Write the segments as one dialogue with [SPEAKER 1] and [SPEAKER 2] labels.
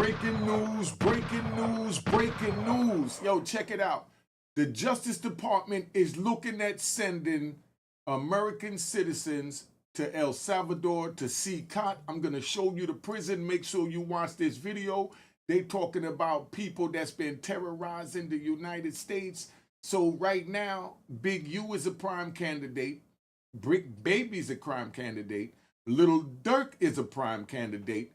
[SPEAKER 1] Breaking news, breaking news, breaking news. Yo, check it out. The Justice Department is looking at sending American citizens to El Salvador to CECOT. I'm going to show you the prison. Make sure you watch this video. They talking about people that's been terrorizing the United States. So right now, Big U is a prime candidate. Brick Baby's a prime candidate. Little Dirk is a prime candidate.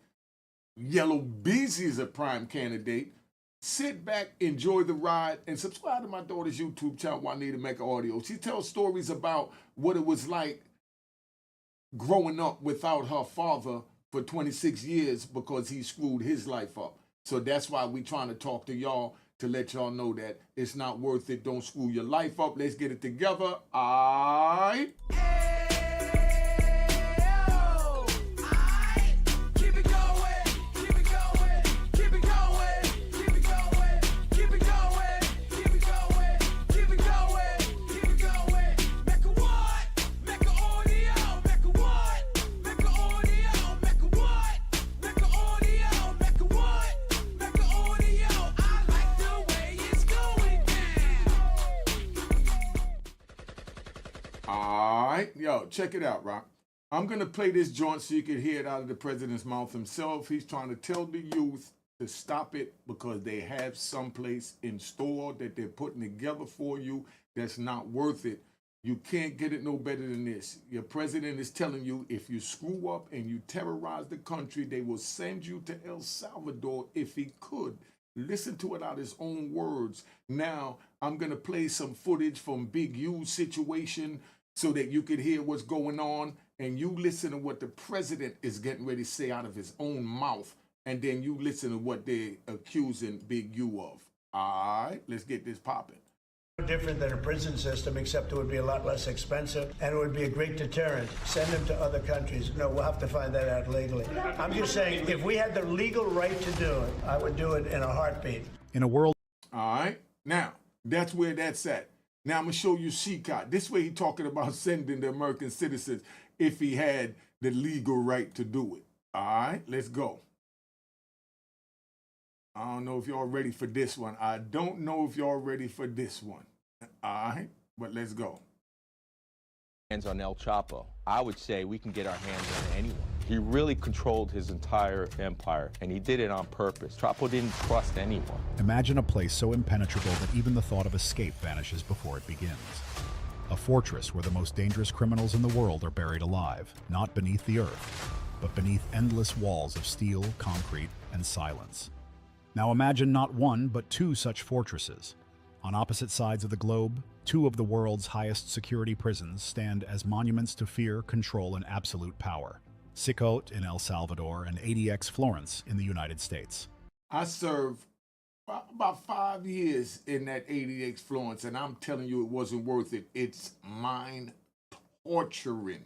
[SPEAKER 1] Yellow Beezy is a prime candidate. Sit back, enjoy the ride, and subscribe to my daughter's YouTube channel, Unique Mecca Audio. She tells stories about what it was like growing up without her father for 26 years because he screwed his life up. So that's why we trying to talk to y'all to let y'all know that it's not worth it. Don't screw your life up. Let's get it together. All right. Yo, check it out, Rock. I'm going to play this joint so you can hear it out of the president's mouth himself. He's trying to tell the youth to stop it because they have someplace in store that they're putting together for you that's not worth it. You can't get it no better than this. Your president is telling you if you screw up and you terrorize the country, they will send you to El Salvador if he could. Listen to it out of his own words. Now, I'm going to play some footage from Big U's situation so that you can hear what's going on, and you listen to what the president is getting ready to say out of his own mouth, and then you listen to what they're accusing Big U of. All right, let's get this popping.
[SPEAKER 2] Different than a prison system, except it would be a lot less expensive, and it would be a great deterrent. Send them to other countries. No, we'll have to find that out legally. I'm just saying, if we had the legal right to do it, I would do it in a heartbeat.
[SPEAKER 3] In a world...
[SPEAKER 1] All right, now, that's where that's at. Now I'm going to show you CECOT. This way he's talking about sending the American citizens if he had the legal right to do it. All right, let's go. I don't know if y'all ready for this one. I don't know if y'all ready for this one. All right, but let's go.
[SPEAKER 4] Hands on El Chapo. I would say we can get our hands on anyone. He really controlled his entire empire, and he did it on purpose. Chapo didn't trust anyone.
[SPEAKER 3] Imagine a place so impenetrable that even the thought of escape vanishes before it begins. A fortress where the most dangerous criminals in the world are buried alive, not beneath the earth, but beneath endless walls of steel, concrete, and silence. Now imagine not one, but two such fortresses. On opposite sides of the globe, two of the world's highest security prisons stand as monuments to fear, control, and absolute power. CECOT in El Salvador and ADX Florence in the United States.
[SPEAKER 1] I served about 5 years in that ADX Florence, and I'm telling you it wasn't worth it. It's mind torturing.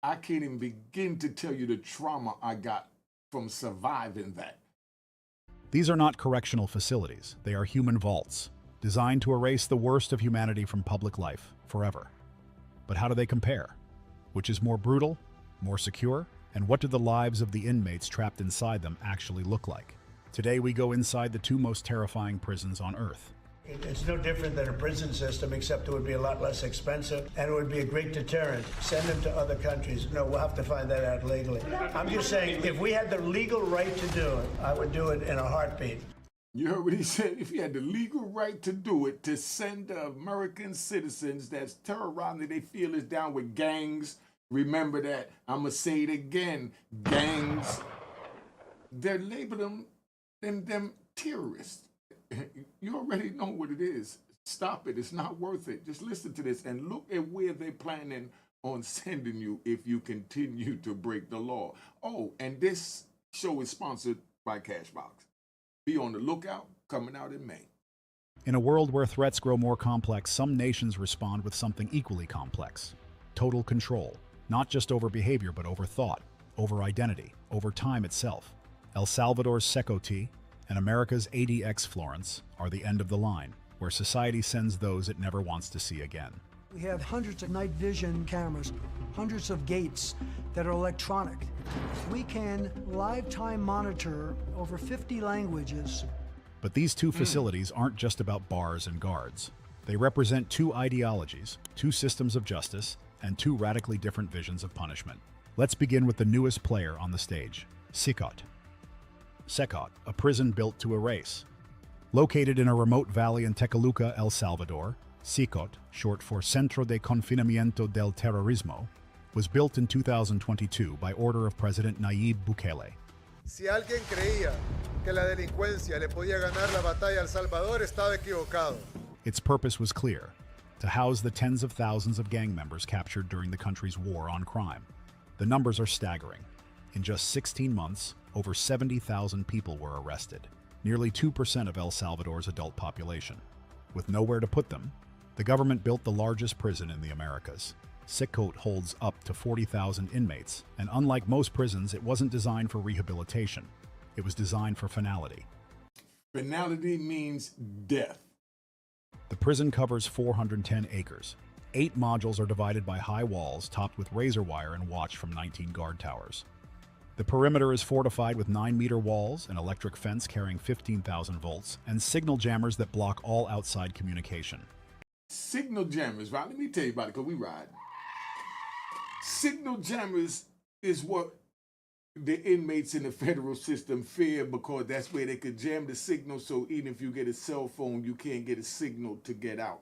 [SPEAKER 1] I can't even begin to tell you the trauma I got from surviving that.
[SPEAKER 3] These are not correctional facilities. They are human vaults, designed to erase the worst of humanity from public life forever. But how do they compare? Which is more brutal? More secure? And what do the lives of the inmates trapped inside them actually look like? Today we go inside the two most terrifying prisons on Earth.
[SPEAKER 2] It's no different than a prison system, except it would be a lot less expensive, and it would be a great deterrent. Send them to other countries. No, we'll have to find that out legally. I'm just saying, if we had the legal right to do it, I would do it in a heartbeat.
[SPEAKER 1] You heard what he said? If he had the legal right to do it, to send the American citizens that's terrorizing, they feel is down with gangs. Remember that. I'm going to say it again. Gangs. They're labeling them terrorists. You already know what it is. Stop it. It's not worth it. Just listen to this and look at where they're planning on sending you if you continue to break the law. Oh, and this show is sponsored by Cashbox. Be on the lookout, coming out in May.
[SPEAKER 3] In a world where threats grow more complex, some nations respond with something equally complex. Total control. Not just over behavior, but over thought, over identity, over time itself. El Salvador's CECOT and America's ADX Florence are the end of the line, where society sends those it never wants to see again.
[SPEAKER 5] We have hundreds of night vision cameras, hundreds of gates that are electronic. We can live-time monitor over 50 languages.
[SPEAKER 3] But these two facilities aren't just about bars and guards. They represent two ideologies, two systems of justice, and two radically different visions of punishment. Let's begin with the newest player on the stage, CECOT. CECOT, a prison built to erase. Located in a remote valley in Tecoluca, El Salvador, CECOT, short for Centro de Confinamiento del Terrorismo, was built in 2022 by order of President Nayib Bukele.
[SPEAKER 6] Si alguien creía que la delincuencia le podía ganar la batalla a El Salvador, estaba equivocado.
[SPEAKER 3] Its purpose was clear: to house the tens of thousands of gang members captured during the country's war on crime. The numbers are staggering. In just 16 months, over 70,000 people were arrested, nearly 2% of El Salvador's adult population. With nowhere to put them, the government built the largest prison in the Americas. CECOT holds up to 40,000 inmates, and unlike most prisons, it wasn't designed for rehabilitation. It was designed for finality.
[SPEAKER 1] Finality means death.
[SPEAKER 3] The prison covers 410 acres. 8 modules are divided by high walls topped with razor wire and watched from 19 guard towers. The perimeter is fortified with 9-meter walls, an electric fence carrying 15,000 volts, and signal jammers that block all outside communication.
[SPEAKER 1] Signal jammers, right? Let me tell you about it, because we ride. Signal jammers is what the inmates in the federal system fear, because that's where they could jam the signal, so even if you get a cell phone, you can't get a signal to get out.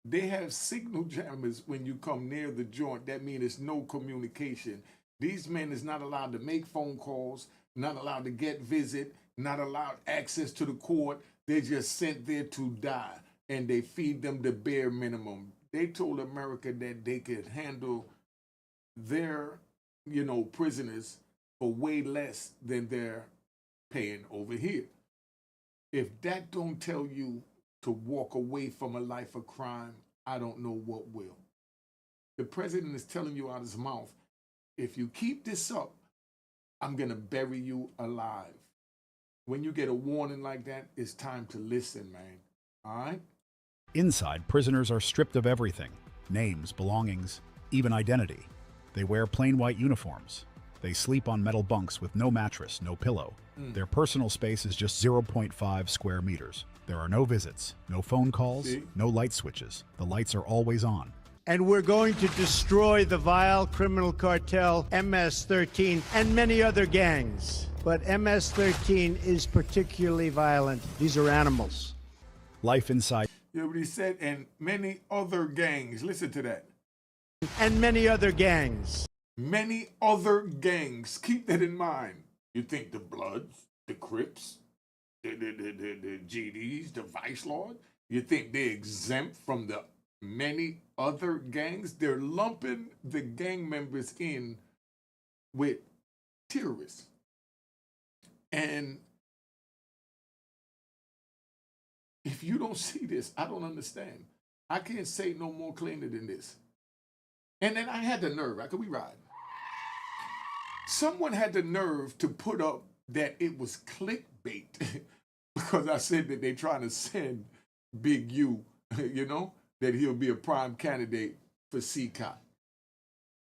[SPEAKER 1] They have signal jammers when you come near the joint. That means there's no communication. These men is not allowed to make phone calls, not allowed to get visit, not allowed access to the court. They're just sent there to die, and they feed them the bare minimum. They told America that they could handle their, prisoners for way less than they're paying over here. If that don't tell you to walk away from a life of crime, I don't know what will. The president is telling you out of his mouth, if you keep this up, I'm gonna bury you alive. When you get a warning like that, it's time to listen, man. All right?
[SPEAKER 3] Inside, prisoners are stripped of everything: names, belongings, even identity. They wear plain white uniforms. They sleep on metal bunks with no mattress, no pillow. Their personal space is just 0.5 square meters. There are no visits, no phone calls, no light switches. The lights are always on.
[SPEAKER 2] And we're going to destroy the vile criminal cartel MS-13 and many other gangs. But MS-13 is particularly violent. These are animals.
[SPEAKER 3] Life inside.
[SPEAKER 1] You know what he said? And many other gangs. Listen to that.
[SPEAKER 2] And many other gangs.
[SPEAKER 1] Many other gangs. Keep that in mind. You think the Bloods, the Crips, the GDs, the Vice Lord, you think they're exempt from the many other gangs? They're lumping the gang members in with terrorists. And if you don't see this, I don't understand. I can't say no more cleaner than this. And then I had the nerve, right? Could we ride? Someone had the nerve to put up that it was clickbait because I said that they're trying to send Big U, that he'll be a prime candidate for CECOT.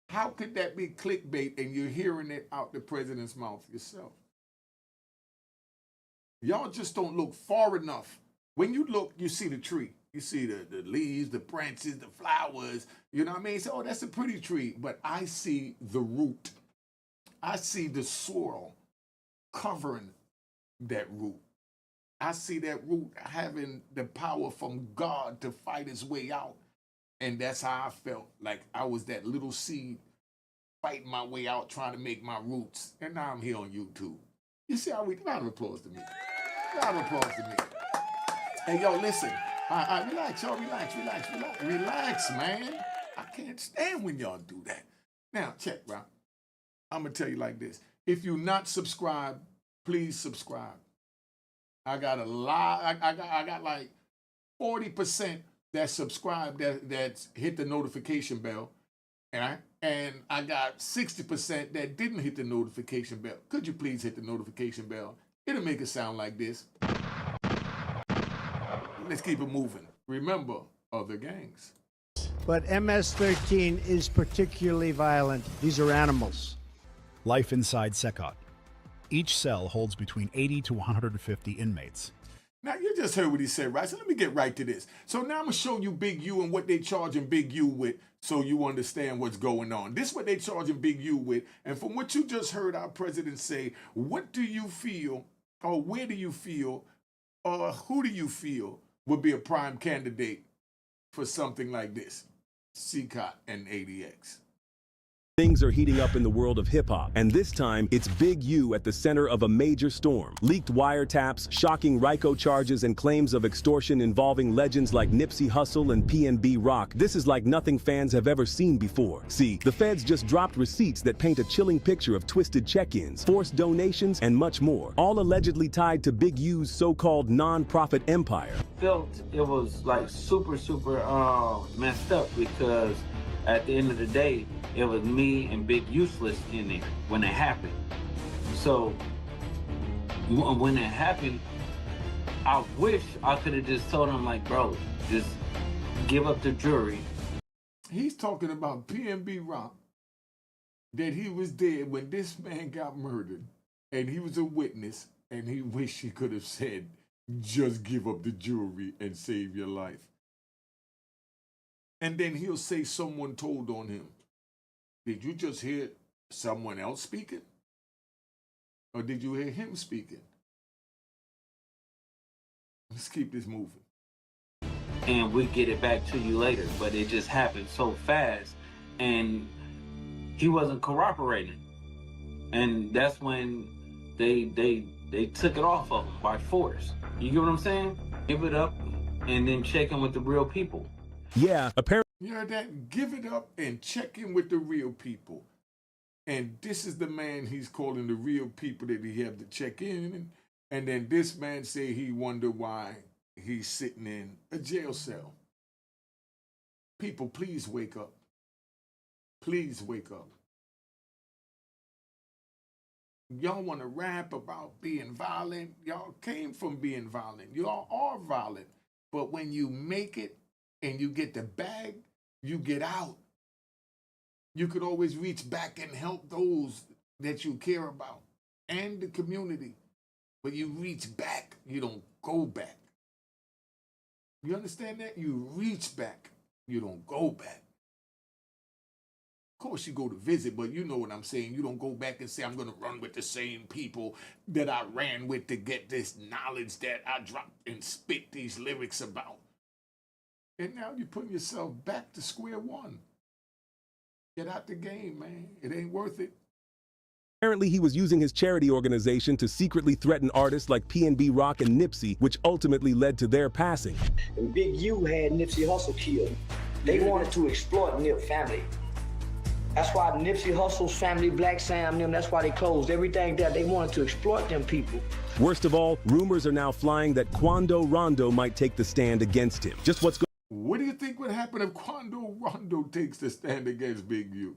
[SPEAKER 1] How could that be clickbait and you're hearing it out the president's mouth yourself? Y'all just don't look far enough. When you look, you see the tree. You see the leaves, the branches, the flowers. You know what I mean? So, that's a pretty tree. But I see the root. I see the soil covering that root. I see that root having the power from God to fight its way out. And that's how I felt. Like I was that little seed fighting my way out, trying to make my roots. And now I'm here on YouTube. You see how round of applause to me. Round of applause to me. Hey, yo, listen. Relax, y'all. Relax, man. I can't stand when y'all do that. Now, check, bro. I'm going to tell you like this. If you're not subscribed, please subscribe. I got a lot. I got like 40% that subscribe that's hit the notification bell. And I got 60% that didn't hit the notification bell. Could you please hit the notification bell? It'll make it sound like this. Let's keep it moving. Remember, other gangs.
[SPEAKER 2] but MS-13 is particularly violent. These are animals.
[SPEAKER 3] Life inside CECOT. Each cell holds between 80 to 150 inmates.
[SPEAKER 1] Now, you just heard what he said, right? So let me get right to this. So now I'm going to show you Big U and what they charging Big U with so you understand what's going on. This is what they charging Big U with. And from what you just heard our president say, what do you feel, or where do you feel, or who do you feel would be a prime candidate for something like this? CECOT and ADX.
[SPEAKER 7] Things are heating up in the world of hip-hop, and this time, it's Big U at the center of a major storm. Leaked wiretaps, shocking RICO charges, and claims of extortion involving legends like Nipsey Hussle and PNB Rock. This is like nothing fans have ever seen before. See, the feds just dropped receipts that paint a chilling picture of twisted check-ins, forced donations, and much more, all allegedly tied to Big U's so-called non-profit empire.
[SPEAKER 8] Felt it was like super messed up because at the end of the day, it was me and Big Useless in there when it happened. So when it happened, I wish I could have just told him, like, bro, just give up the jury.
[SPEAKER 1] He's talking about PNB Rock, that he was there when this man got murdered, and he was a witness, and he wished he could have said, just give up the jury and save your life. And then he'll say someone told on him. Did you just hear someone else speaking? Or did you hear him speaking? Let's keep this moving.
[SPEAKER 8] And we get it back to you later, but it just happened so fast, and he wasn't cooperating. And that's when they took it off of him by force. You get what I'm saying? Give it up and then check in with the real people.
[SPEAKER 7] Yeah, apparently.
[SPEAKER 1] You heard that? Give it up and check in with the real people. And this is the man he's calling the real people that he have to check in. And then this man say he wonder why he's sitting in a jail cell. People, please wake up. Please wake up. Y'all want to rap about being violent? Y'all came from being violent. Y'all are violent. But when you make it and you get the bag, you get out. You could always reach back and help those that you care about and the community. But you reach back, you don't go back. You understand that? You reach back, you don't go back. Of course, you go to visit, but you know what I'm saying. You don't go back and say, I'm going to run with the same people that I ran with to get this knowledge that I dropped and spit these lyrics about. And now you're putting yourself back to square one. Get out the game, man. It ain't worth it.
[SPEAKER 7] Apparently, he was using his charity organization to secretly threaten artists like PNB Rock and Nipsey, which ultimately led to their passing.
[SPEAKER 9] And Big U had Nipsey Hussle killed. They wanted to exploit Nip family. That's why Nipsey Hussle's family, Black Sam, them, that's why they closed everything there. They wanted to exploit them people.
[SPEAKER 7] Worst of all, rumors are now flying that Quando Rondo might take the stand against him. Just what's
[SPEAKER 1] What do you think would happen if Quando Rondo takes the stand against Big U?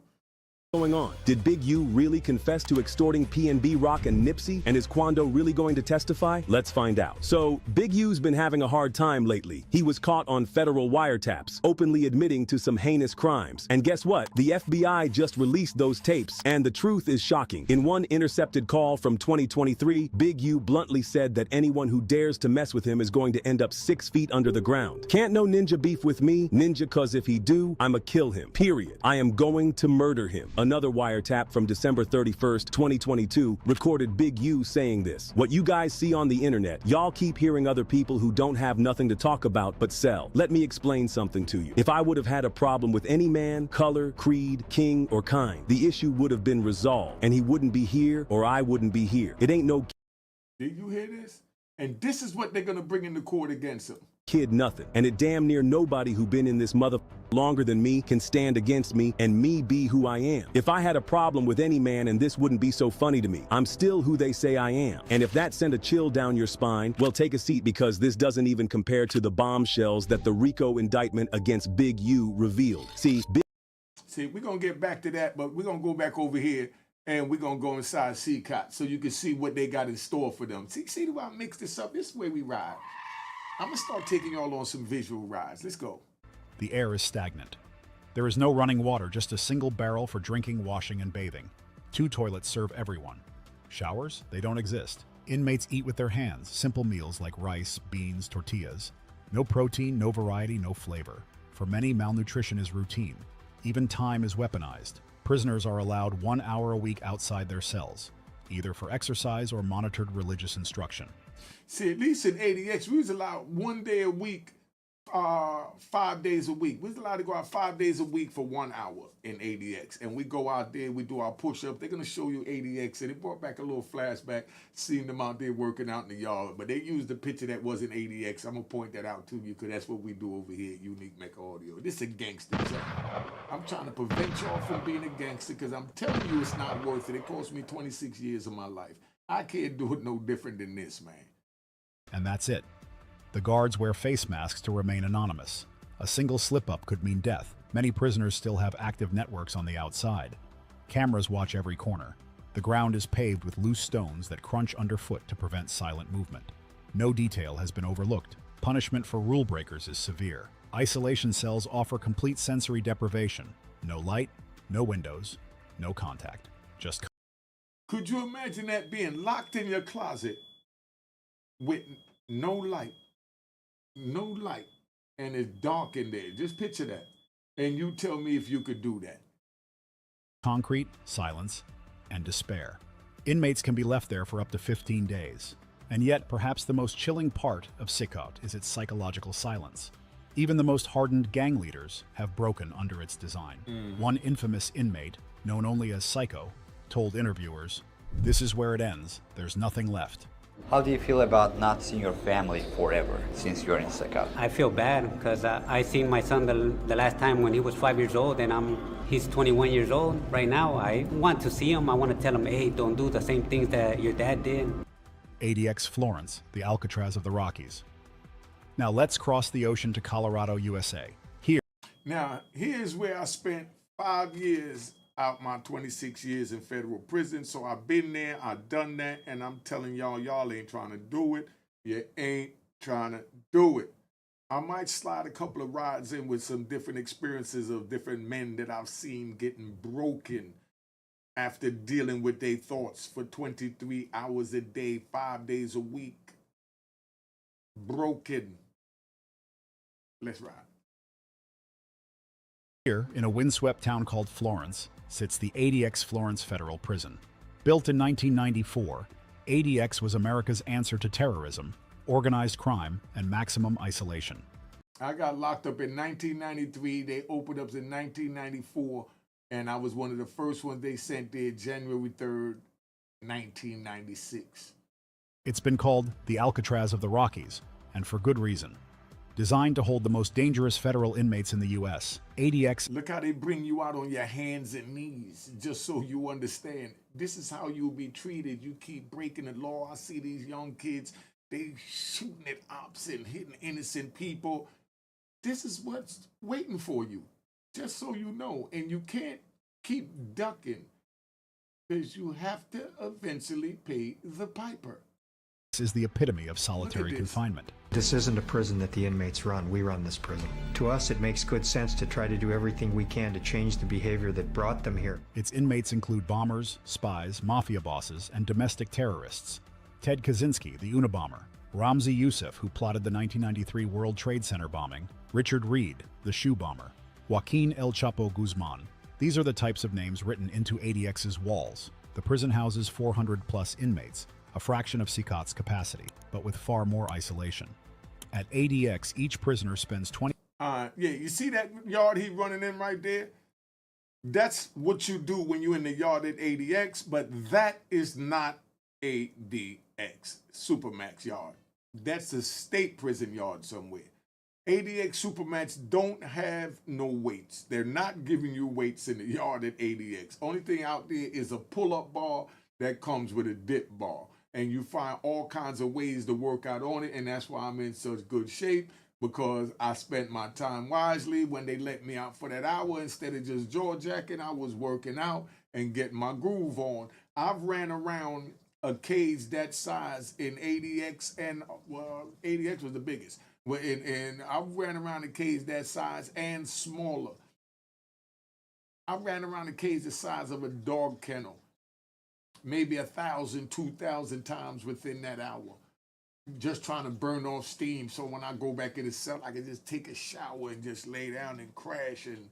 [SPEAKER 7] going on? Did Big U really confess to extorting PNB Rock and Nipsey? And is Quando really going to testify? Let's find out. So, Big U's been having a hard time lately. He was caught on federal wiretaps, openly admitting to some heinous crimes. And guess what? The FBI just released those tapes, and the truth is shocking. In one intercepted call from 2023, Big U bluntly said that anyone who dares to mess with him is going to end up 6 feet under the ground. Can't no ninja beef with me, ninja, cause if he do, I'ma kill him, period. I am going to murder him. Another wiretap from December 31st, 2022 recorded Big U saying this. What you guys see on the internet, y'all keep hearing other people who don't have nothing to talk about but sell. Let me explain something to you. If I would have had a problem with any man, color, creed, king, or kind, the issue would have been resolved, and he wouldn't be here or I wouldn't be here. It ain't no...
[SPEAKER 1] Did you hear this? And this is what they're going to bring into court against him.
[SPEAKER 7] Kid nothing. And it damn near nobody who been in this mother longer than me can stand against me and me be who I am. If I had a problem with any man and this wouldn't be so funny to me, I'm still who they say I am. And if that sent a chill down your spine, well, take a seat, because this doesn't even compare to the bombshells that the RICO indictment against Big U revealed. See,
[SPEAKER 1] we're going to get back to that, but we're going to go back over here and we're going to go inside CECOT so you can see what they got in store for them. See the way I mix this up? This is where we ride. I'm going to start taking y'all on some visual rides. Let's go.
[SPEAKER 3] The air is stagnant. There is no running water, just a single barrel for drinking, washing, and bathing. 2 toilets serve everyone. Showers? They don't exist. Inmates eat with their hands, simple meals like rice, beans, tortillas. No protein, no variety, no flavor. For many, malnutrition is routine. Even time is weaponized. Prisoners are allowed 1 hour a week outside their cells, either for exercise or monitored religious instruction.
[SPEAKER 1] See, at least in ADX, we was allowed 1 day a week, 5 days a week. We was allowed to go out 5 days a week for 1 hour in ADX. And we go out there, we do our push-up. They're going to show you ADX. And it brought back a little flashback, seeing them out there working out in the yard. But they used the picture that wasn't ADX. I'm going to point that out to you because that's what we do over here at Unique Mecca Audio. This is a gangster job. I'm trying to prevent y'all from being a gangster because I'm telling you it's not worth it. It cost me 26 years of my life. I can't do it no different than this, man.
[SPEAKER 3] And that's it. The guards wear face masks to remain anonymous. A single slip-up could mean death. Many prisoners still have active networks on the outside. Cameras watch every corner. The ground is paved with loose stones that crunch underfoot to prevent silent movement. No detail has been overlooked. Punishment for rule breakers is severe. Isolation cells offer complete sensory deprivation. No light, no windows, no contact. Just
[SPEAKER 1] Could you imagine that being locked in your closet with no light, and it's dark in there? Just picture that. And you tell me if you could do that.
[SPEAKER 3] concrete, silence, and despair. Inmates can be left there for up to 15 days. And yet, perhaps the most chilling part of CECOT is its psychological silence. Even the most hardened gang leaders have broken under its design. One infamous inmate, known only as Psycho, told interviewers, "This is where it ends. There's nothing left."
[SPEAKER 10] How do you feel about not seeing your family forever since you're in CECOT?
[SPEAKER 11] I feel bad because I seen my son the last time when he was 5 years old, and he's 21 years old right now. I want to see him. I want to tell him, hey, don't do the same things that your dad did.
[SPEAKER 3] ADX Florence, the Alcatraz of the Rockies. Now let's cross the ocean to Colorado, USA.
[SPEAKER 1] Now, here's where I spent 5 years out my 26 years in federal prison. So I've been there, I've done that, and I'm telling y'all, y'all ain't trying to do it. You ain't trying to do it. I might slide a couple of rides in with some different experiences of different men that I've seen getting broken after dealing with their thoughts for 23 hours a day, 5 days a week. Broken. Let's ride.
[SPEAKER 3] Here, in a windswept town called Florence, sits the ADX Florence Federal Prison. Built in 1994, ADX was America's answer to terrorism, organized crime, and maximum isolation.
[SPEAKER 1] I got locked up in 1993. They opened up in 1994, and I was one of the first ones they sent there January 3rd, 1996.
[SPEAKER 3] It's been called the Alcatraz of the Rockies, and for good reason. Designed to hold the most dangerous federal inmates in the U.S., ADX...
[SPEAKER 1] Look how they bring you out on your hands and knees, just so you understand. This is how you'll be treated. You keep breaking the law. I see these young kids, they shooting at ops and hitting innocent people. This is what's waiting for you, just so you know. And you can't keep ducking, because you have to eventually pay the piper.
[SPEAKER 3] This is the epitome of solitary confinement.
[SPEAKER 12] This isn't a prison that the inmates run. We run this prison. To us, it makes good sense to try to do everything we can to change the behavior that brought them here.
[SPEAKER 3] Its inmates include bombers, spies, mafia bosses, and domestic terrorists. Ted Kaczynski, the Unabomber, Ramzi Youssef, who plotted the 1993 World Trade Center bombing, Richard Reed, the shoe bomber, Joaquin El Chapo Guzman. These are the types of names written into ADX's walls. The prison houses 400-plus inmates, a fraction of CECOT's capacity, but with far more isolation. At ADX, each prisoner spends 20...
[SPEAKER 1] Yeah, you see that yard he running in right there? That's what you do when you're in the yard at ADX, but that is not ADX Supermax yard. That's a state prison yard somewhere. ADX Supermax don't have no weights. They're not giving you weights in the yard at ADX. Only thing out there is a pull-up bar that comes with a dip bar. And you find all kinds of ways to work out on it, and that's why I'm in such good shape, because I spent my time wisely. When they let me out for that hour, instead of just jaw-jacking, I was working out and getting my groove on. I've ran around a cage that size in ADX, and ADX was the biggest. And I ran around a cage that size and smaller. I ran around the cage the size of a dog kennel, maybe 1,000, 2,000 times within that hour, just trying to burn off steam. So when I go back in the cell, I can just take a shower and just lay down and crash and,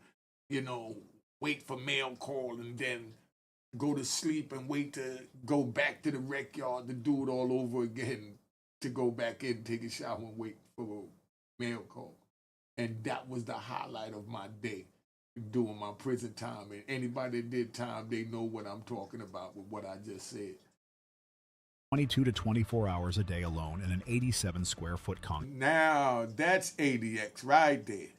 [SPEAKER 1] you know, wait for mail call and then go to sleep and wait to go back to the rec yard to do it all over again, to go back in, take a shower and wait for a mail call. And that was the highlight of my day, doing my prison time. And anybody that did time, they know what I'm talking about with what I just said.
[SPEAKER 3] 22 to 24 hours a day alone in an 87 square foot concrete.
[SPEAKER 1] Now, that's ADX right there.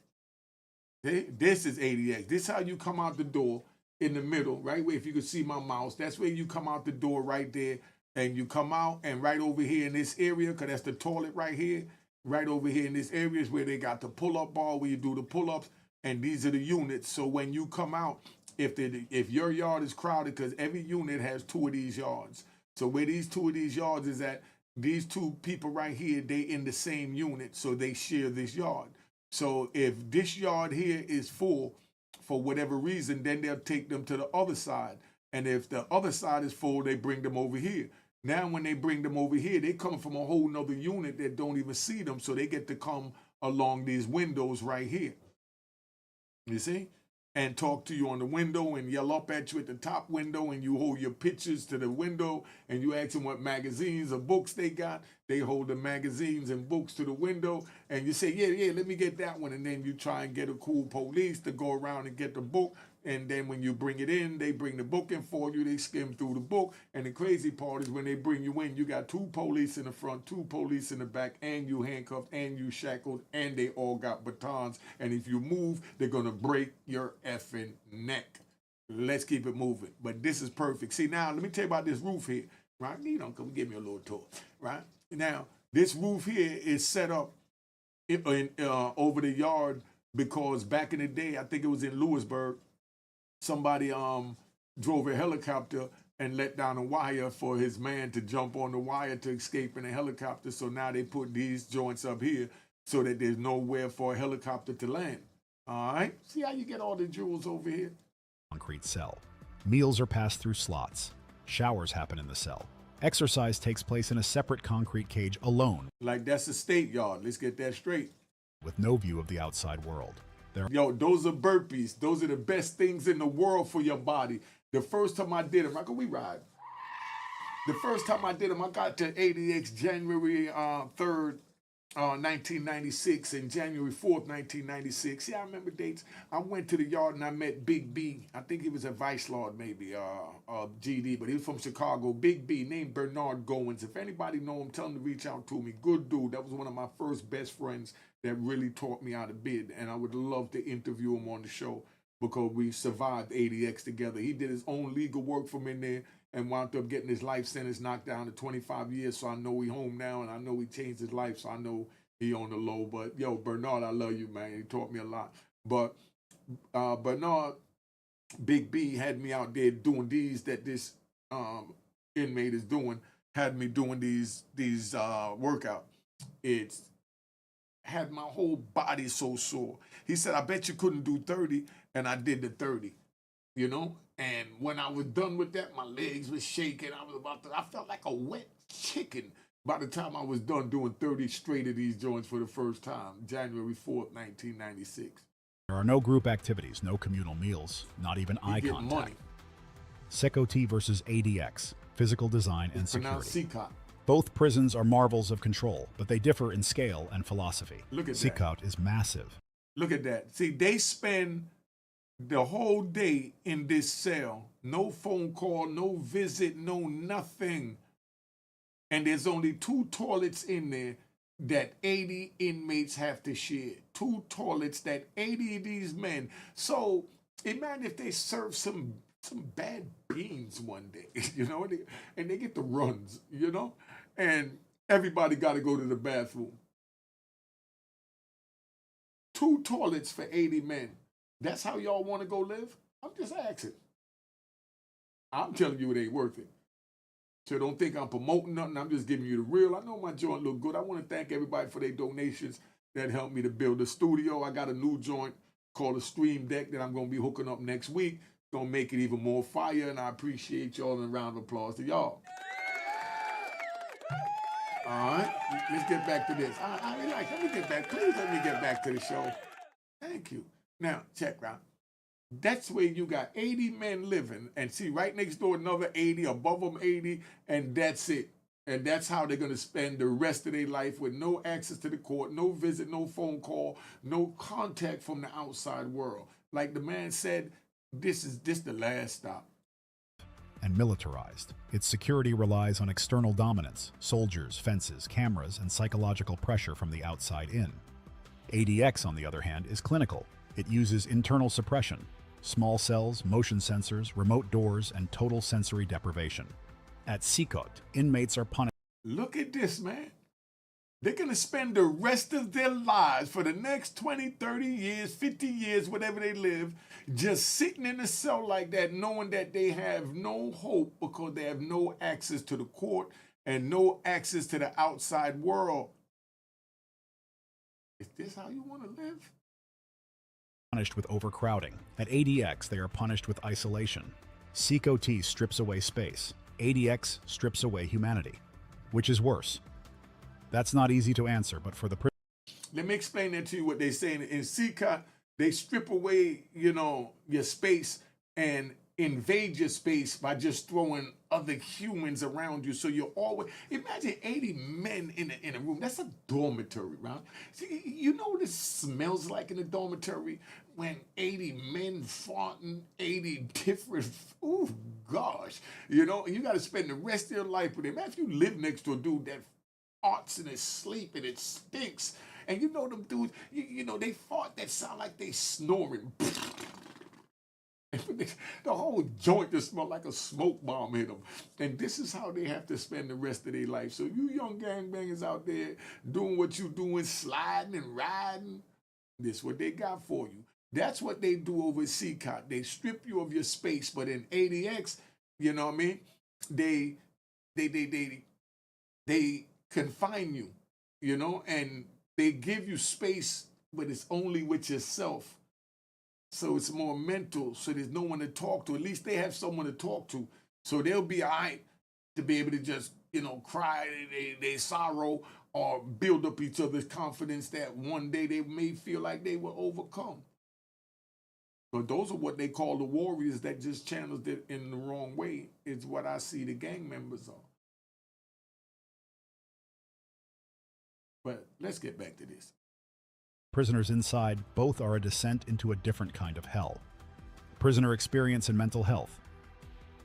[SPEAKER 1] This is ADX. This is how you come out the door in the middle, right where, if you can see my mouse, that's where you come out the door right there. And you come out, and right over here in this area, because that's the toilet right here, right over here in this area is where they got the pull-up bar where you do the pull-ups, and these are the units. So when you come out, if your yard is crowded, because every unit has 2 of these yards. So where these 2 of these yards is at, these 2 people right here, they in the same unit, so they share this yard. So if this yard here is full for whatever reason, then they'll take them to the other side. And if the other side is full, they bring them over here. Now, when they bring them over here, they come from a whole nother unit that don't even see them, so they get to come along these windows right here. You see? And talk to you on the window and yell up at you at the top window, and you hold your pictures to the window and you ask them what magazines or books they got. They hold the magazines and books to the window and you say, yeah, let me get that one. And then you try and get a cool police to go around and get the book. And then when you bring it in, they bring the book in for you. They skim through the book. And the crazy part is when they bring you in, you got 2 police in the front, 2 police in the back, and you handcuffed, and you shackled, and they all got batons. And if you move, they're going to break your effing neck. Let's keep it moving. But this is perfect. See, now, let me tell you about this roof here, right? You don't come give me a little tour, right? Now, this roof here is set up over the yard because back in the day, I think it was in Lewisburg, somebody drove a helicopter and let down a wire for his man to jump on the wire to escape in a helicopter. So now they put these joints up here so that there's nowhere for a helicopter to land. All right? See how you get all the jewels over here?
[SPEAKER 3] Concrete cell. Meals are passed through slots. Showers happen in the cell. Exercise takes place in a separate concrete cage alone.
[SPEAKER 1] Like that's a state yard. Let's get that straight.
[SPEAKER 3] With no view of the outside world.
[SPEAKER 1] Yo, those are burpees. Those are the best things in the world for your body. The first time I did them, how can we ride? The first time I did them, I got to ADX January 3rd, 1996 and January 4th, 1996. Yeah, I remember dates. I went to the yard and I met Big B. I think he was a vice lord maybe, GD, but he was from Chicago. Big B, named Bernard Goins. If anybody know him, tell him to reach out to me. Good dude. That was one of my first best friends that really taught me how to bid, and I would love to interview him on the show because we survived ADX together. He did his own legal work from in there and wound up getting his life sentence knocked down to 25 years, so I know he home now, and I know he changed his life, so I know he on the low. But, yo, Bernard, I love you, man. He taught me a lot. But Bernard, Big B, had me out there doing these that this inmate is doing, had me doing these workouts. It's had my whole body so sore. He said, I bet you couldn't do 30, and I did the 30, you know? And when I was done with that, my legs were shaking. I felt like a wet chicken by the time I was done doing 30 straight of these joints for the first time, January 4th, 1996.
[SPEAKER 3] There are no group activities, no communal meals, not even eye contact.
[SPEAKER 1] Money.
[SPEAKER 3] CECOT versus ADX, physical design and security.
[SPEAKER 1] CECOT.
[SPEAKER 3] Both prisons are marvels of control, but they differ in scale and philosophy.
[SPEAKER 1] Look at
[SPEAKER 3] CECOT is massive.
[SPEAKER 1] Look at that. See, they spend the whole day in this cell. No phone call, no visit, no nothing. And there's only 2 toilets in there that 80 inmates have to share. 2 toilets that 80 of these men. So imagine if they serve some bad beans one day, you know, and they get the runs, you know, and everybody got to go to the bathroom. 2 toilets for 80 men. That's how y'all want to go live? I'm just asking. I'm telling you it ain't worth it. So don't think I'm promoting nothing. I'm just giving you the real. I know my joint look good. I want to thank everybody for their donations that helped me to build the studio. I got a new joint called a Stream Deck that I'm going to be hooking up next week. Going to make it even more fire, and I appreciate y'all, and a round of applause to y'all. All right, let's get back to this. Relax, let me get back. Please let me get back to the show. Thank you. Now, check out. That's where you got 80 men living, and see right next door another 80, above them 80, and that's it. And that's how they're going to spend the rest of their life with no access to the court, no visit, no phone call, no contact from the outside world. Like the man said, this is the last stop.
[SPEAKER 3] And militarized. Its security relies on external dominance, soldiers, fences, cameras, and psychological pressure from the outside in. ADX, on the other hand, is clinical. It uses internal suppression, small cells, motion sensors, remote doors, and total sensory deprivation. At CECOT, inmates are punished.
[SPEAKER 1] Look at this, man. They're going to spend the rest of their lives for the next 20, 30 years, 50 years, whatever they live, just sitting in a cell like that, knowing that they have no hope because they have no access to the court and no access to the outside world. Is this how you want to live?
[SPEAKER 3] Punished with overcrowding. At ADX, they are punished with isolation. CECOT strips away space. ADX strips away humanity. Which is worse? That's not easy to answer, but for the
[SPEAKER 1] let me explain that to you, what they're saying. In CECOT, they strip away, your space and invade your space by just throwing other humans around you. So you're always, imagine 80 men in a room. That's a dormitory, right? See, you know what it smells like in a dormitory? When 80 men farting, 80 different, oh gosh. You got to spend the rest of your life with him. Imagine you live next to a dude that farts in his sleep and it stinks. And them dudes, they fart that sound like they snoring. The whole joint just smelled like a smoke bomb hit them. And this is how they have to spend the rest of their life. So you young gangbangers out there doing what you doing, sliding and riding, this is what they got for you. That's what they do over at CECOT. They strip you of your space, but in ADX, you know what I mean? They confine you, and they give you space, but it's only with yourself. So it's more mental, so there's no one to talk to. At least they have someone to talk to. So they'll be all right to be able to just, cry their sorrow or build up each other's confidence that one day they may feel like they will overcome. But those are what they call the warriors that just channeled it in the wrong way, is what I see the gang members are. But let's get back to this.
[SPEAKER 3] prisoners inside, both are a descent into a different kind of hell. Prisoner experience and mental health.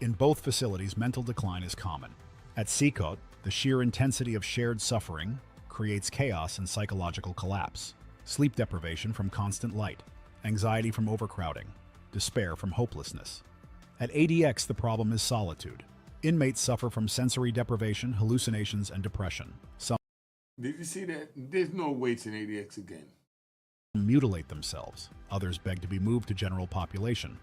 [SPEAKER 3] In both facilities, mental decline is common. At CECOT, the sheer intensity of shared suffering creates chaos and psychological collapse, sleep deprivation from constant light, anxiety from overcrowding, despair from hopelessness. At ADX, the problem is solitude. Inmates suffer from sensory deprivation, hallucinations, and depression. Some
[SPEAKER 1] Did you see that? There's no weights in ADX again.
[SPEAKER 3] mutilate themselves. Others beg to be moved to general population.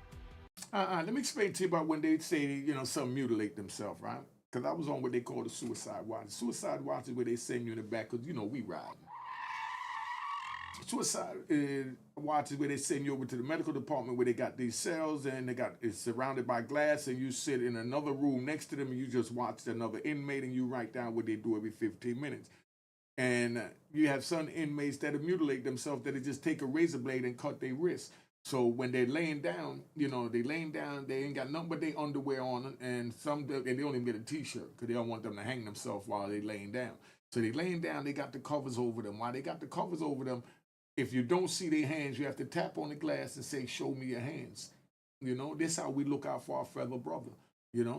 [SPEAKER 1] Let me explain to you about when they say, some mutilate themselves, right? Because I was on what they call the suicide watch. Suicide watch is where they send you in the back because, we ride. Suicide watch is where they send you over to the medical department where they got these cells and it's surrounded by glass and you sit in another room next to them and you just watch another inmate and you write down what they do every 15 minutes. And you have some inmates that mutilate themselves, that just take a razor blade and cut their wrists. So when they're laying down, they ain't got nothing but their underwear on, and they don't even get a t-shirt because they don't want them to hang themselves while they're laying down. So they laying down, they got the covers over them. While they got the covers over them, if you don't see their hands, you have to tap on the glass and say, "Show me your hands." This is how we look out for our fellow brother.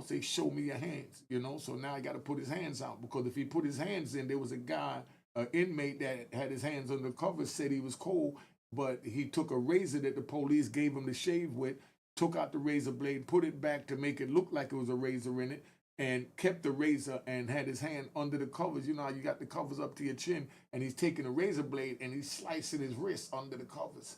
[SPEAKER 1] Say, "Show me your hands." So now he got to put his hands out, because if he put his hands in, there was a guy, an inmate that had his hands under the covers, said he was cold, but he took a razor that the police gave him to shave with, took out the razor blade, put it back to make it look like it was a razor in it, and kept the razor and had his hand under the covers. You know how you got the covers up to your chin, and he's taking a razor blade and he's slicing his wrist under the covers.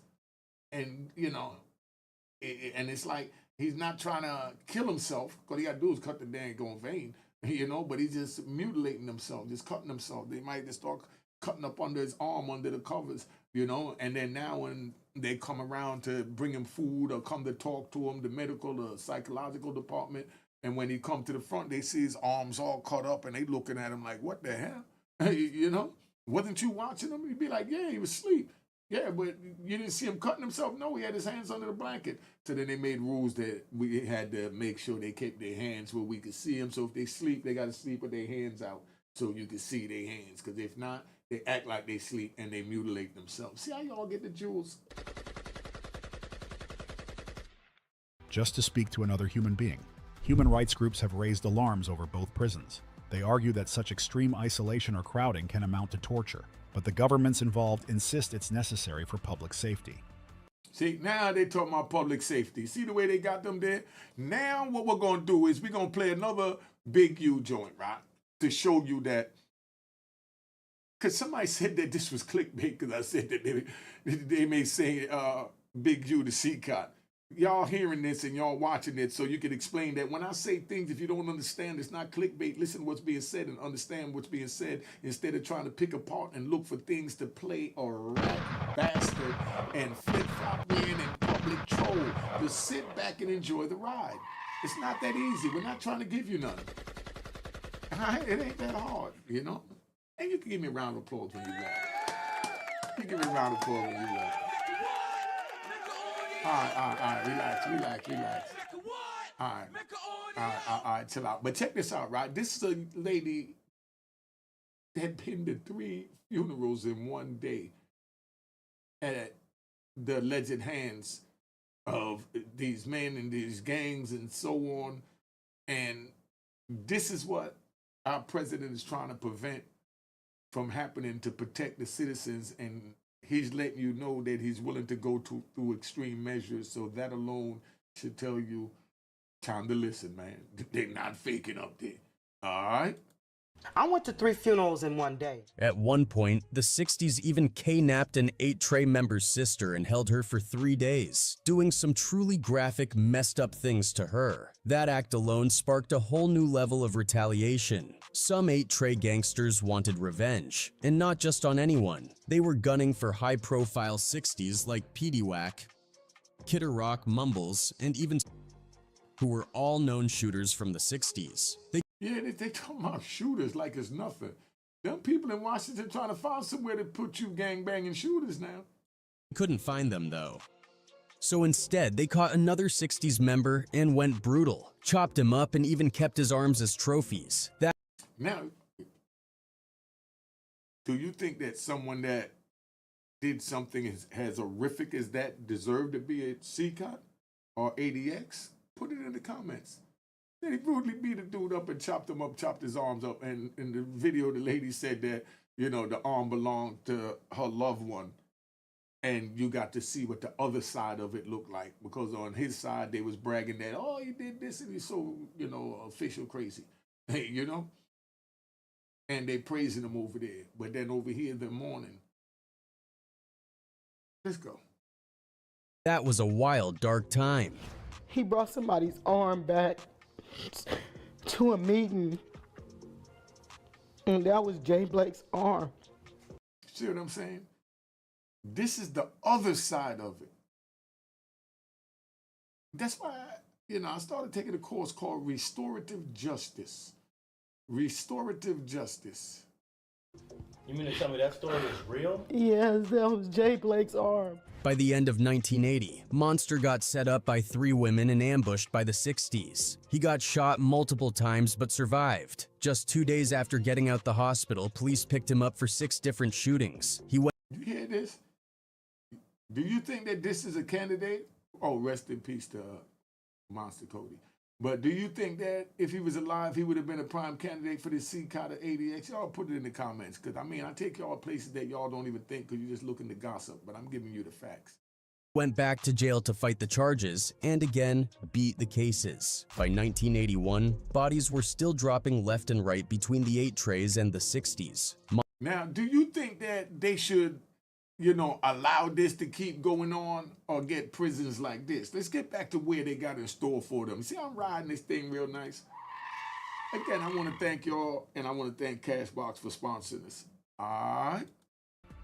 [SPEAKER 1] And, and it's like he's not trying to kill himself, because he got to do is cut the dang vein, but he's just mutilating himself, just cutting himself. They might just start cutting up under his arm under the covers, you know. And then now when they come around to bring him food or come to talk to him, the medical, the psychological department, and when he come to the front, they see his arms all cut up and they looking at him like, what the hell? You know, wasn't you watching him? He'd be like, yeah, he was asleep. Yeah, but you didn't see him cutting himself? No, he had his hands under the blanket. So then they made rules that we had to make sure they kept their hands where we could see them. So if they sleep, they got to sleep with their hands out so you can see their hands. Because if not, they act like they sleep and they mutilate themselves. See how y'all get the jewels?
[SPEAKER 3] Just to speak to another human being, human rights groups have raised alarms over both prisons. They argue that such extreme isolation or crowding can amount to torture, but the governments involved insist it's necessary for public safety.
[SPEAKER 1] See, now they talk about public safety. See the way they got them there? Now what we're going to do is we're going to play another Big U joint, right? To show you that, because somebody said that this was clickbait because I said that they may say Big U to CECOT. Y'all hearing this and y'all watching it so you can explain that when I say things, if you don't understand, it's not clickbait. Listen to what's being said and understand what's being said instead of trying to pick apart and look for things to play or rat bastard and flip-flop in and public troll. Just sit back and enjoy the ride. It's not that easy. We're not trying to give you none. It ain't that hard, you know? And you can give me a round of applause when you want. You can give me a round of applause when you want. All right, relax. All right, chill out. But check this out, right? This is a lady that been to 3 funerals in one day at the alleged hands of these men and these gangs and so on. And this is what our president is trying to prevent from happening to protect the citizens, and he's letting you know that he's willing to go through extreme measures. So that alone should tell you, time to listen, man. They're not faking up there. All right?
[SPEAKER 13] I went to 3 funerals in one day.
[SPEAKER 14] At one point, the 60s even kidnapped an 8 Trey member's sister and held her for 3 days, doing some truly graphic, messed up things to her. That act alone sparked a whole new level of retaliation. Some 8 Trey gangsters wanted revenge, and not just on anyone. They were gunning for high-profile 60s like Petey Whack, Kidder Rock, Mumbles, and even who were all known shooters from the 60s.
[SPEAKER 1] They talking about shooters like it's nothing. Them people in Washington trying to find somewhere to put you gang-banging shooters now.
[SPEAKER 14] Couldn't find them, though. So instead, they caught another 60s member and went brutal, chopped him up, and even kept his arms as trophies.
[SPEAKER 1] Now, do you think that someone that did something as horrific as that deserved to be at CECOT or ADX? Put it in the comments. They brutally beat a dude up and chopped him up, chopped his arms up. And in the video, the lady said that, you know, the arm belonged to her loved one. And you got to see what the other side of it looked like. Because on his side, they was bragging that, oh, he did this and he's so, you know, official crazy. Hey, you know? And they praising him over there. But then over here, the morning. Let's go.
[SPEAKER 14] That was a wild, dark time.
[SPEAKER 13] He brought somebody's arm back to a meeting, and that was Jay Blake's arm.
[SPEAKER 1] See what I'm saying? This is the other side of it. That's why, I started taking a course called Restorative Justice. Restorative Justice.
[SPEAKER 15] You mean to tell me that story is real?
[SPEAKER 13] Yes, that was Jay Blake's arm.
[SPEAKER 14] By the end of 1980, Monster got set up by 3 women and ambushed by the 60s. He got shot multiple times but survived. Just 2 days after getting out the hospital, police picked him up for 6 different shootings. You
[SPEAKER 1] hear this? Do you think that this is a candidate? Oh, rest in peace to Monster Cody. But do you think that if he was alive, he would have been a prime candidate for the CECOT or ADX? Y'all put it in the comments, because, I take y'all places that y'all don't even think because you're just looking to gossip, but I'm giving you the facts.
[SPEAKER 14] went back to jail to fight the charges and again beat the cases. By 1981, bodies were still dropping left and right between the 8 trays and the 60s.
[SPEAKER 1] Now, do you think that they should, allow this to keep going on or get prisons like this? Let's get back to where they got in store for them. See, I'm riding this thing real nice. Again, I want to thank y'all, and I want to thank Cashbox for sponsoring us. All right.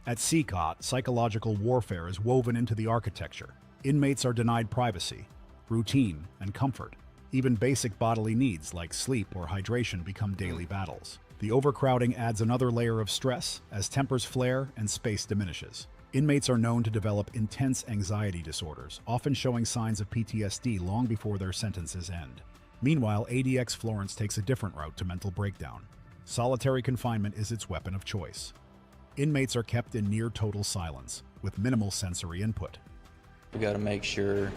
[SPEAKER 3] At CECOT, psychological warfare is woven into the architecture. Inmates are denied privacy, routine, and comfort. Even basic bodily needs like sleep or hydration become daily battles. The overcrowding adds another layer of stress as tempers flare and space diminishes. Inmates are known to develop intense anxiety disorders, often showing signs of PTSD long before their sentences end. Meanwhile, ADX Florence takes a different route to mental breakdown. Solitary confinement is its weapon of choice. Inmates are kept in near total silence, with minimal sensory input.
[SPEAKER 16] We got to make sure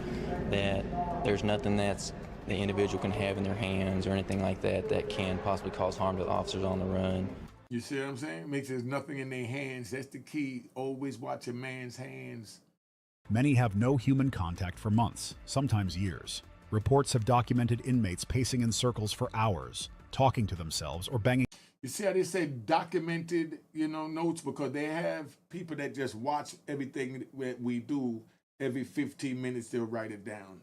[SPEAKER 16] that there's nothing that's the individual can have in their hands or anything like that that can possibly cause harm to the officers on the run.
[SPEAKER 1] You see what I'm saying? Makes there's nothing in their hands. That's the key. Always watch a man's hands.
[SPEAKER 3] Many have no human contact for months, sometimes years. Reports have documented inmates pacing in circles for hours, talking to themselves or banging.
[SPEAKER 1] You see how they say documented, notes? Because they have people that just watch everything that we do. Every 15 minutes, they'll write it down,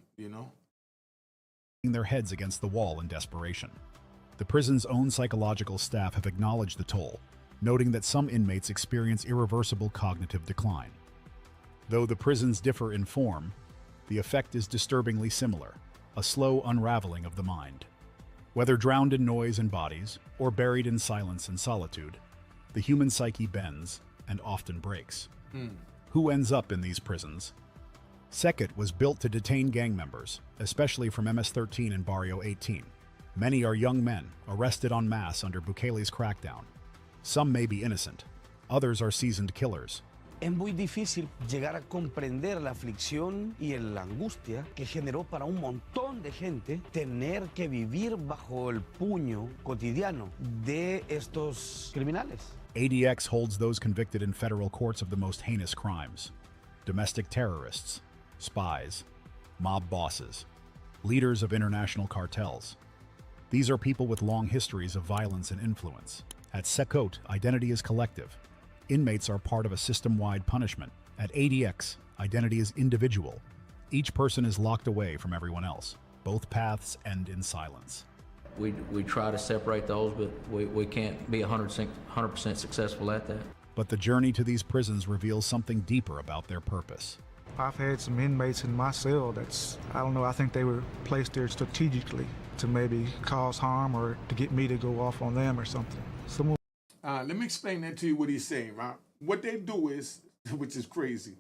[SPEAKER 3] their heads against the wall in desperation. The prison's own psychological staff have acknowledged the toll, noting that some inmates experience irreversible cognitive decline. Though the prisons differ in form, the effect is disturbingly similar, a slow unraveling of the mind. Whether drowned in noise and bodies, or buried in silence and solitude, the human psyche bends and often breaks. Who ends up in these prisons? CECOT was built to detain gang members, especially from MS-13 and Barrio 18. Many are young men, arrested en masse under Bukele's crackdown. Some may be innocent. Others are seasoned killers.
[SPEAKER 17] Es muy difícil llegar a comprender la aflicción y la angustia que generó para un montón de gente tener que vivir bajo el puño cotidiano de estos criminales.
[SPEAKER 3] ADX holds those convicted in federal courts of the most heinous crimes: domestic terrorists, spies, mob bosses, leaders of international cartels. These are people with long histories of violence and influence. At CECOT, identity is collective. Inmates are part of a system-wide punishment. At ADX, identity is individual. Each person is locked away from everyone else. Both paths end in silence.
[SPEAKER 18] We try to separate those, but we can't be 100% successful at that.
[SPEAKER 3] But the journey to these prisons reveals something deeper about their purpose.
[SPEAKER 19] I've had some inmates in my cell I think they were placed there strategically to maybe cause harm or to get me to go off on them or something.
[SPEAKER 1] Let me explain that to you, what he's saying, right? What they do is, which is crazy,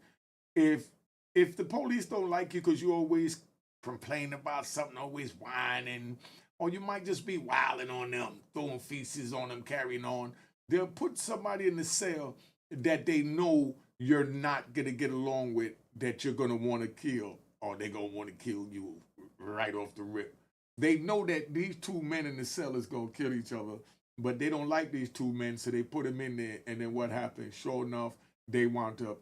[SPEAKER 1] if the police don't like you because you always complain about something, always whining, or you might just be wilding on them, throwing feces on them, carrying on, they'll put somebody in the cell that they know you're not going to get along with, that you're going to want to kill, or they're going to want to kill you right off the rip. They know that these two men in the cell is going to kill each other, but they don't like these two men, so they put them in there, and then what happens? Sure enough, they wound up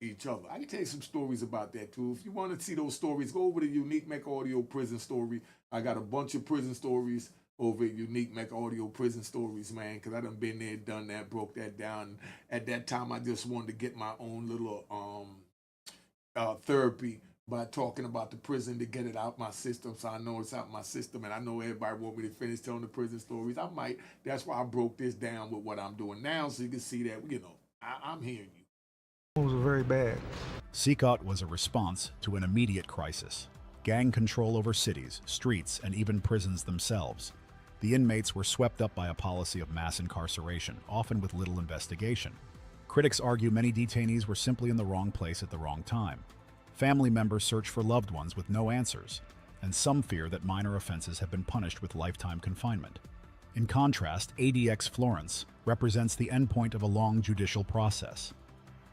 [SPEAKER 1] each other. I can tell you some stories about that, too. If you want to see those stories, go over to Unique Mecca Audio Prison Story. I got a bunch of prison stories over at Unique Mecca Audio Prison Stories, man, because I done been there, done that, broke that down. At that time, I just wanted to get my own little therapy by talking about the prison to get it out my system, so I know it's out my system, and I know everybody want me to finish telling the prison stories. I might. That's why I broke this down with what I'm doing now, so you can see that, I'm hearing you.
[SPEAKER 19] It was very bad.
[SPEAKER 3] CECOT was a response to an immediate crisis: gang control over cities, streets, and even prisons themselves. The inmates were swept up by a policy of mass incarceration, often with little investigation. Critics argue many detainees were simply in the wrong place at the wrong time. Family members search for loved ones with no answers, and some fear that minor offenses have been punished with lifetime confinement. In contrast, ADX Florence represents the endpoint of a long judicial process.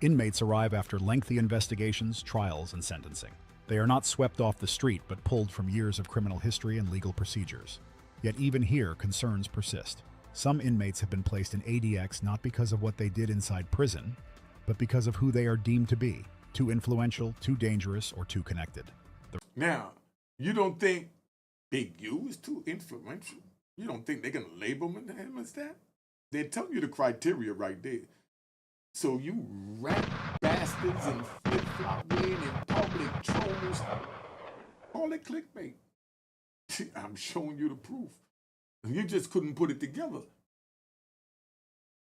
[SPEAKER 3] Inmates arrive after lengthy investigations, trials, and sentencing. They are not swept off the street, but pulled from years of criminal history and legal procedures. Yet even here, concerns persist. Some inmates have been placed in ADX not because of what they did inside prison, but because of who they are deemed to be: too influential, too dangerous, or too connected.
[SPEAKER 1] Now, you don't think Big U is too influential? You don't think they're going to label him as that? They're telling you the criteria right there. So you rat bastards and flip-flop in and public trolls, call it clickbait. I'm showing you the proof. You just couldn't put it together.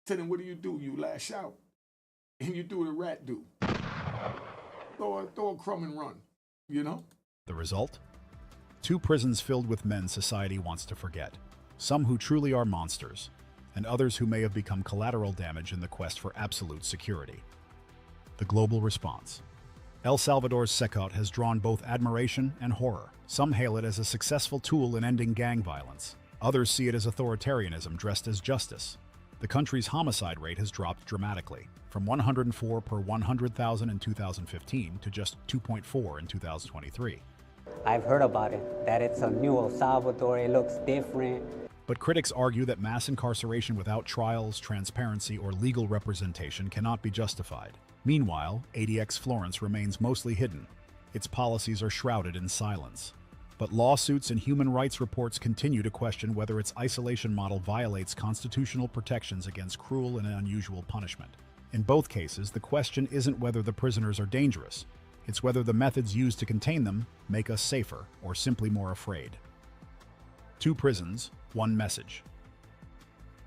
[SPEAKER 1] Tell them, what do? You lash out. and you do what a rat do. Throw a crumb and run, you know?
[SPEAKER 3] The result? 2 prisons filled with men society wants to forget. Some who truly are monsters, and others who may have become collateral damage in the quest for absolute security. The global response. El Salvador's CECOT has drawn both admiration and horror. Some hail it as a successful tool in ending gang violence. Others see it as authoritarianism dressed as justice. The country's homicide rate has dropped dramatically, from 104 per 100,000 in 2015 to just 2.4 in 2023.
[SPEAKER 11] I've heard about it, that it's a new El Salvador, it looks different.
[SPEAKER 3] But critics argue that mass incarceration without trials, transparency, or legal representation cannot be justified. Meanwhile, ADX Florence remains mostly hidden. Its policies are shrouded in silence. But lawsuits and human rights reports continue to question whether its isolation model violates constitutional protections against cruel and unusual punishment. In both cases, the question isn't whether the prisoners are dangerous. It's whether the methods used to contain them make us safer or simply more afraid. 2 prisons, 1 message.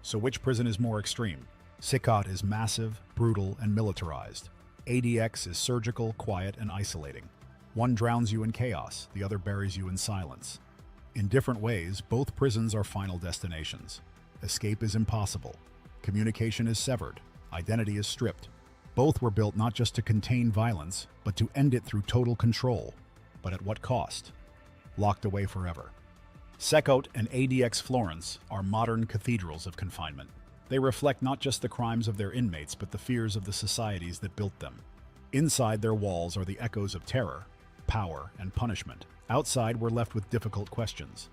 [SPEAKER 3] So which prison is more extreme? CECOT is massive, brutal, and militarized. ADX is surgical, quiet, and isolating. One drowns you in chaos, the other buries you in silence. In different ways, both prisons are final destinations. Escape is impossible. Communication is severed. Identity is stripped. Both were built not just to contain violence, but to end it through total control. But at what cost? Locked away forever. CECOT and ADX Florence are modern cathedrals of confinement. They reflect not just the crimes of their inmates, but the fears of the societies that built them. Inside their walls are the echoes of terror, power, and punishment. Outside, we're left with difficult questions.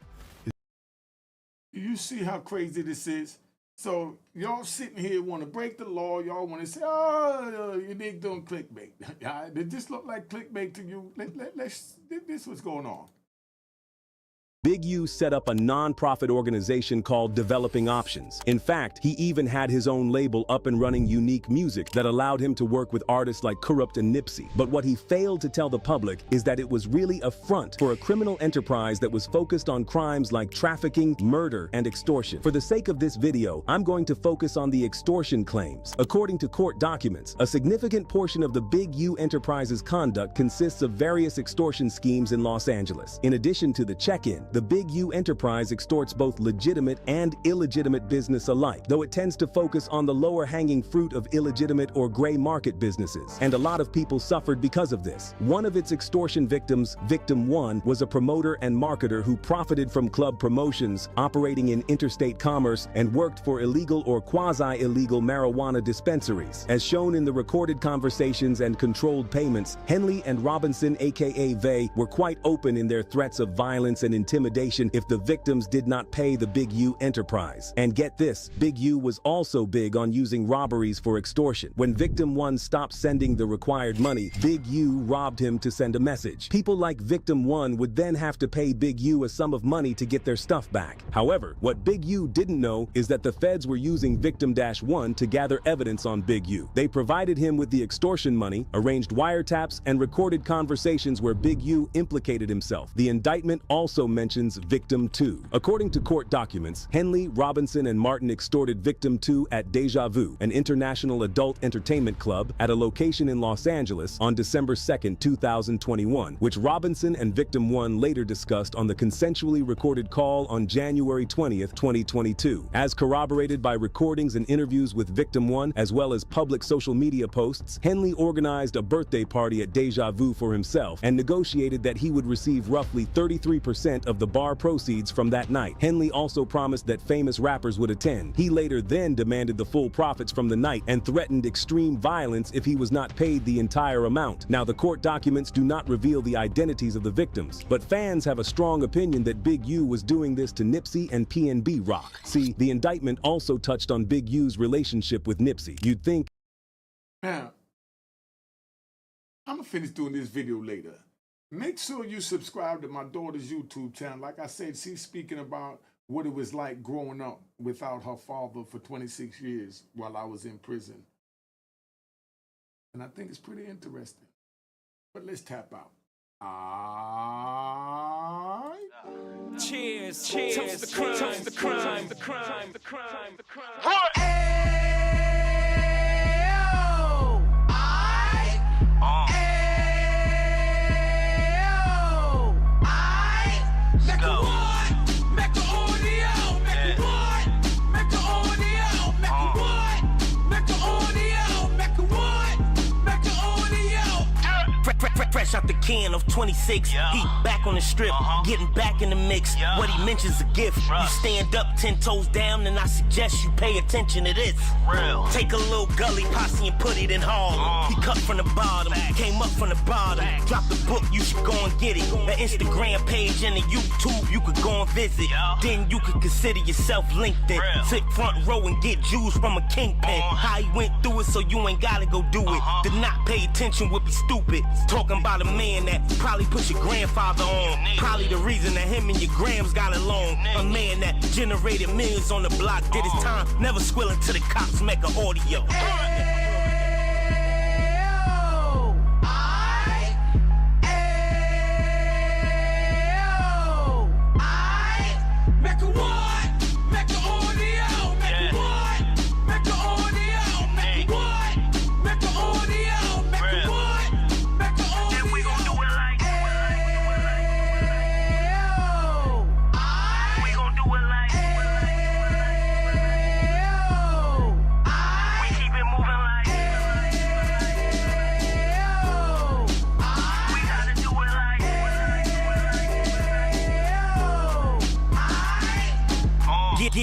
[SPEAKER 1] You see how crazy this is? So y'all sitting here want to break the law. Y'all want to say, oh, Unique doing clickbait. Did this look like clickbait to you? This what's going on.
[SPEAKER 7] Big U set up a non-profit organization called Developing Options. In fact, he even had his own label up and running, Unique Music, that allowed him to work with artists like Corrupt and Nipsey. But what he failed to tell the public is that it was really a front for a criminal enterprise that was focused on crimes like trafficking, murder, and extortion. For the sake of this video, I'm going to focus on the extortion claims. According to court documents, a significant portion of the Big U enterprise's conduct consists of various extortion schemes in Los Angeles. In addition to the check-in, the Big U enterprise extorts both legitimate and illegitimate business alike, though it tends to focus on the lower-hanging fruit of illegitimate or gray market businesses, and a lot of people suffered because of this. One of its extortion victims, Victim 1, was a promoter and marketer who profited from club promotions, operating in interstate commerce, and worked for illegal or quasi-illegal marijuana dispensaries. As shown in the recorded conversations and controlled payments, Henley and Robinson, aka Vay, were quite open in their threats of violence and intimidation if the victims did not pay the Big U enterprise. And get this, Big U was also big on using robberies for extortion. When Victim 1 stopped sending the required money, Big U robbed him to send a message. People like Victim 1 would then have to pay Big U a sum of money to get their stuff back. However, what Big U didn't know is that the feds were using Victim-1 to gather evidence on Big U. They provided him with the extortion money, arranged wiretaps, and recorded conversations where Big U implicated himself. The indictment also mentions Victim 2. According to court documents, Henley, Robinson, and Martin extorted Victim 2 at Deja Vu, an international adult entertainment club at a location in Los Angeles on December 2nd, 2021, which Robinson and Victim 1 later discussed on the consensually recorded call on January 20th, 2022. As corroborated by recordings and interviews with Victim 1, as well as public social media posts, Henley organized a birthday party at Deja Vu for himself and negotiated that he would receive roughly 33% of the bar proceeds from that night. Henley also promised that famous rappers would attend. He later then demanded the full profits from the night and threatened extreme violence if he was not paid the entire amount. Now, the court documents do not reveal the identities of the victims, but fans have a strong opinion that Big U was doing this to Nipsey and PNB Rock. See, the indictment also touched on Big U's relationship with Nipsey. You'd think...
[SPEAKER 1] Now, I'm gonna finish doing this video later. Make sure you subscribe to my daughter's YouTube channel. Like I said, she's speaking about what it was like growing up without her father for 26 years while I was in prison. And I think it's pretty interesting. But let's tap out.
[SPEAKER 20] Cheers, cheers, toast the crime, toast the crime, the crime, the crime, the crime.
[SPEAKER 21] fresh out the can of 26. He back on the strip, getting back in the mix. What he mentions a gift. You stand up 10 toes down, and I suggest you pay attention to this. Take a little gully posse and put it in Harlem. He cut from the bottom, came up from the bottom. Drop the book, you should go and get it. An Instagram page and a YouTube you could go and visit. Then you could consider yourself LinkedIn. Sit front row and get Jews from a kingpin. How he went through it, so you ain't gotta go do it. To not pay attention would be stupid. Talking about a man that probably put your grandfather on. Probably the reason that him and your grams got along. A man that generated millions on the block, did his time, never squilling to the cops, make an audio.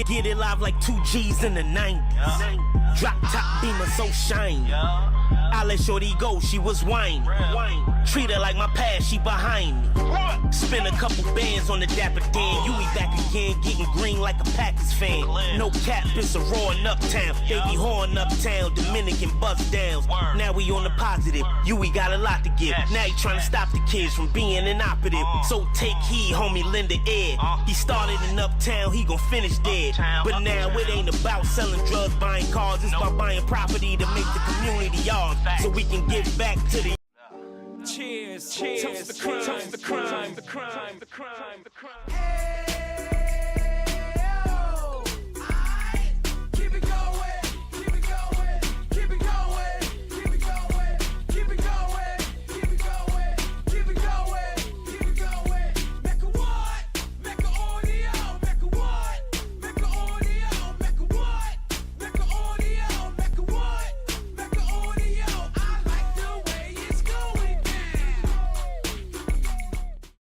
[SPEAKER 21] Get it live like 2 G's in the 90s. Drop top beamer so shiny. I let shorty go, she was whining. Treat her like my past, she behind me. Spend a couple bands on the Dapper Dan. You be back again, getting green like a Packers fan. No cap, it's a roaring uptown. They be horning uptown, Dominican bust downs. Now we on the positive, we got a lot to give. Now you trying to stop the kids from being inoperative. So take heed, homie, lend a ear. He started in uptown, he gon' finish dead. But now it ain't about selling drugs, buying cars. It's about buying property to make the community ours. So we can give back to the
[SPEAKER 20] Cheers, cheers, toast the crime, the crime, the crime, the crime, the crime.